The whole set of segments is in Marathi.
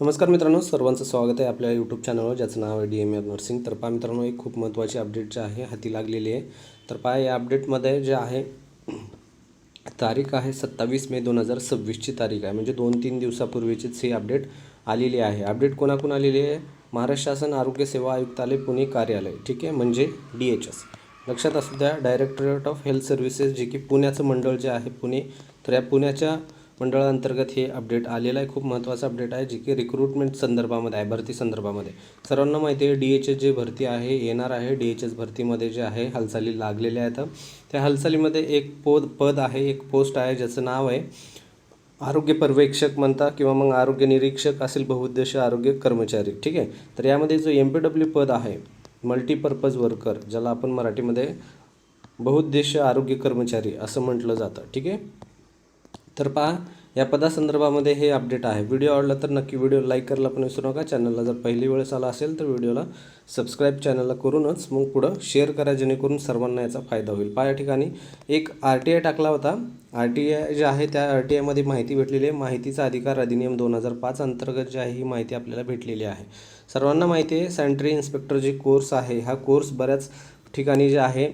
नमस्कार मित्रांनो, सर्वांचं स्वागत आहे आपल्या यूट्यूब चॅनलवर ज्याचं नाव आहे DMR नर्सिंग. तर पहा मित्रांनो, एक खूप महत्त्वाची अपडेट जे आहे हाती लागलेली आहे. तर पहा या अपडेटमध्ये जे आहे तारीख आहे 27 मे 2026ची तारीख आहे, म्हणजे 2-3 दिवसापूर्वीचीच ही अपडेट आलेली आहे. अपडेट कोणाकडून आलेली आहे? महाराष्ट्र शासन आरोग्य सेवा आयुक्तालय पुणे कार्यालय, ठीक आहे, म्हणजे DHS. लक्षात असू द्या, डायरेक्टरेट ऑफ हेल्थ सर्व्हिसेस, जे की पुण्याचं मंडळ जे आहे पुणे, तर या पुण्याच्या मंडळाअंतर्गत हे अपडेट आलेलं आहे. खूप महत्त्वाचं अपडेट आहे, जे की रिक्रुटमेंट संदर्भामध्ये आहे, भरती संदर्भामध्ये. सर्वांना माहिती आहे DHS जे भरती आहे येणार आहे, DHS भरतीमध्ये जे आहे हालचाली लागलेल्या आहेत. त्या हालचालीमध्ये एक पद आहे, एक पोस्ट आहे, ज्याचं नाव आहे आरोग्य पर्यवेक्षक म्हणता किंवा मग आरोग्य निरीक्षक असेल, बहुउद्देशीय आरोग्य कर्मचारी, ठीक आहे. तर यामध्ये जो MPW पद आहे, मल्टीपर्पज वर्कर, ज्याला आपण मराठीमध्ये बहुउद्देशीय आरोग्य कर्मचारी असं म्हटलं जातं, ठीक आहे. तर पहा, या पदासंदर्भामध्ये हे अपडेट आहे. व्हिडिओ आवडला तर नक्की व्हिडिओ लाईक करायला पण विसरू नका. चॅनलला जर पहिली वेळेस आला असेल तर व्हिडिओला सबस्क्राईब चॅनलला करूनच मग पुढं शेअर करा, जेणेकरून सर्वांना याचा फायदा होईल. पहा, या ठिकाणी एक RTI टाकला होता. RTI जे आहे त्या RTIमध्ये माहिती भेटलेली आहे. माहितीचा अधिकार अधिनियम 2005 अंतर्गत जी आहे ही माहिती आपल्याला भेटलेली आहे. सर्वांना माहिती आहे सॅनिटरी इन्स्पेक्टर जे कोर्स आहे, हा कोर्स बऱ्याच ठिकाणी जे आहे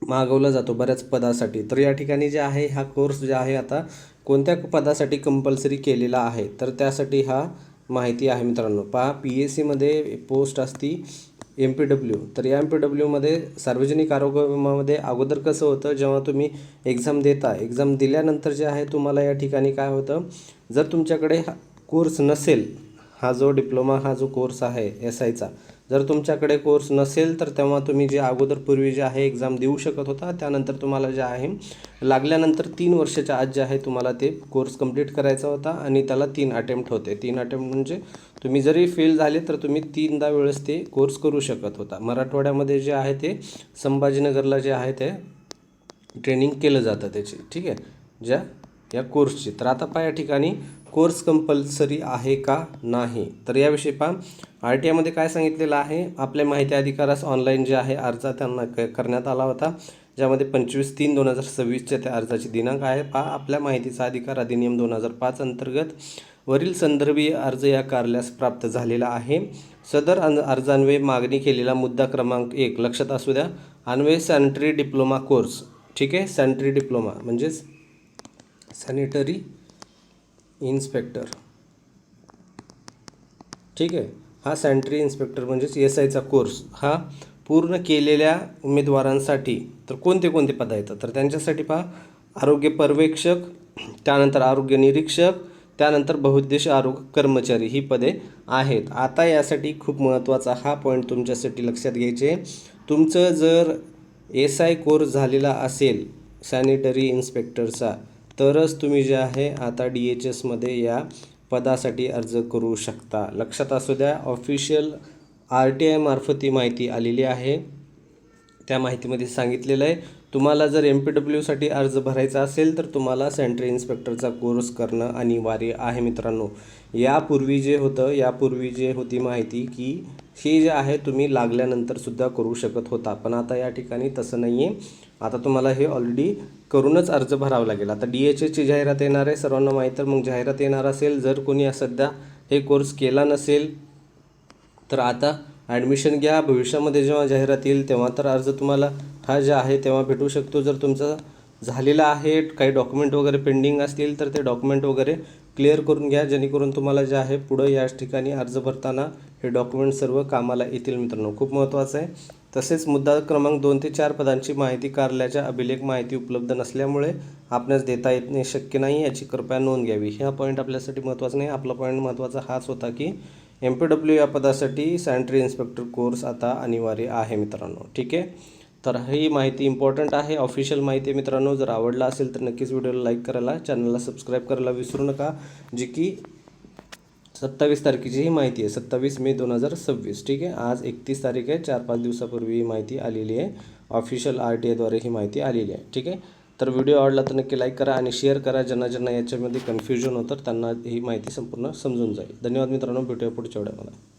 मागवला जातो बऱ्याच पदासाठी. तर या ठिकाणी जे आहे हा कोर्स जे आहे आता कोणत्या पदासाठी कंपल्सरी केलेला आहे, तर त्यासाठी हा माहिती आहे मित्रांनो. पहा, PSCमध्ये पोस्ट असती MPW. तर या MPWमध्ये सार्वजनिक आरोग्य विम्यामध्ये अगोदर कसं होतं, जेव्हा तुम्ही एक्झाम दिल्यानंतर जे आहे तुम्हाला या ठिकाणी काय होतं, जर तुमच्याकडे हा कोर्स नसेल, हा जो डिप्लोमा हा जो कोर्स आहे SIचा, जर तुमच्याकडे कोर्स नसेल तर तेव्हा तुम्ही जे अगोदर पूर्वी जे आहे एक्झाम देऊ शकत होता. त्यानंतर तुम्हाला जे आहे लागल्यानंतर 3 वर्षाच्या आत जे आहे तुम्हाला ते कोर्स कंप्लीट करायचा होता आणि त्याला 3 अटेम्प्ट होते. 3 अटेम्प्ट म्हणजे तुम्ही जरी फेल झाले तर तुम्ही 3दा वेळेस ते कोर्स करू शकत होता. मराठवाड्यामध्ये जे आहे ते संभाजीनगरला जे आहे ते ट्रेनिंग केलं जातं त्याची, ठीक आहे, या कोर्सची. तर आता पहा, या ठिकाणी कोर्स कंपल्सरी आहे का नाही, तर याविषयी पहा RTIमध्ये काय सांगितलेलं आहे. आपल्या माहिती अधिकारास ऑनलाईन जे आहे अर्ज त्यांना करण्यात आला होता, ज्यामध्ये 25/3/2026 त्या अर्जाची दिनांक आहे. पहा, आपल्या माहितीचा अधिकार अधिनियम 2005 अंतर्गत वरील संदर्भीय अर्ज या कार्यालयास प्राप्त झालेला आहे. सदर अर्जान्वये मागणी केलेला मुद्दा क्रमांक 1 लक्षात असू द्या, अन्वये सॅनिटरी डिप्लोमा कोर्स, ठीक आहे. सॅनिटरी डिप्लोमा म्हणजेच सॅनिटरी इन्स्पेक्टर, ठीक आहे. हा सॅनिटरी इन्स्पेक्टर म्हणजेच SIचा कोर्स हा पूर्ण केलेल्या उमेदवारांसाठी तर कोणते पद येतात, तर त्यांच्यासाठी पहा आरोग्य पर्यवेक्षक, त्यानंतर आरोग्य निरीक्षक, त्यानंतर बहुउद्देशीय आरोग्य कर्मचारी ही पदे आहेत. आता यासाठी खूप महत्त्वाचा हा पॉईंट तुमच्यासाठी लक्षात घ्यायचे. तुमचं जर SI कोर्स झालेला असेल सॅनिटरी इन्स्पेक्टरचा, तरच तुम्ही जे आहे आता DHSमध्ये या पदासाठी अर्ज करू शकता. लक्षात असू द्या, ऑफिशियल RTI मार्फत ही माहिती आलेली आहे. त्या माहितीमध्ये सांगितलेलं आहे तुम्हाला जर MPWसाठी अर्ज भरायचा असेल तर तुम्हाला सॅनिटरी इन्स्पेक्टरचा कोर्स करणं अनिवार्य आहे मित्रांनो. यापूर्वी जे होती माहिती की हे जे आहे तुम्ही लागल्यानंतरसुद्धा करू शकत होता, पण आता या ठिकाणी तसं नाही आहे. आता तुम्हाला हे ऑलरेडी करूनच अर्ज भरावा लागेल. आता DHSची जाहिरात येणार आहे, सर्वांना माहीत. तर मग जाहिरात येणार असेल, जर कोणी सध्या हे कोर्स केला नसेल तर आता ॲडमिशन घ्या. भविष्यामध्ये जेव्हा जाहिरात येईल तेव्हा तर अर्ज तुम्हाला हा जे आहे तेव्हा भेटू शकतो. जर तुमचा झालेला आहे, काही डॉक्युमेंट वगैरे पेंडिंग असतील तर ते डॉक्युमेंट वगैरे क्लिअर करून घ्या, जेणेकरून तुम्हाला जे आहे पुढं या ठिकाणी अर्ज भरताना हे डॉक्युमेंट सर्व कामाला येतील मित्रांनो. खूप महत्त्वाचं आहे. तसेच मुद्दा क्रमांक 2 ते 4 पदांची माहिती कार्यालयाच्या अभिलेख माहिती उपलब्ध नसल्यामुळे आपणास देता येणे शक्य नाही, याची कृपया नोंद घ्यावी. हा पॉईंट आपल्यासाठी महत्त्वाचा नाही. आपला पॉईंट महत्त्वाचा हाच होता की MPW या पदासाठी सॅनिटरी इन्स्पेक्टर कोर्स आता अनिवार्य आहे मित्रांनो, ठीक आहे. तर ही माहिती इम्पॉर्टंट आहे, ऑफिशियल माहिती आहे मित्रांनो. जर आवडला असेल तर नक्कीच व्हिडिओला लाईक करायला, चॅनलला सबस्क्राईब करायला विसरू नका. जी की 27 तारखेची ही माहिती आहे, 27 मे 2026, ठीक आहे. आज 31 तारीख आहे, 4-5 दिवसापूर्वी ही माहिती आलेली आहे. ऑफिशियल RTIद्वारे ही माहिती आलेली आहे, ठीक आहे. तर व्हिडिओ आवडला तर नक्की लाईक करा आणि शेअर करा. ज्यांना याच्यामध्ये कन्फ्युजन होतं त्यांना ही माहिती संपूर्ण समजून जाईल. धन्यवाद मित्रांनो, भेटूया पुढच्या व्हिडिओमध्ये.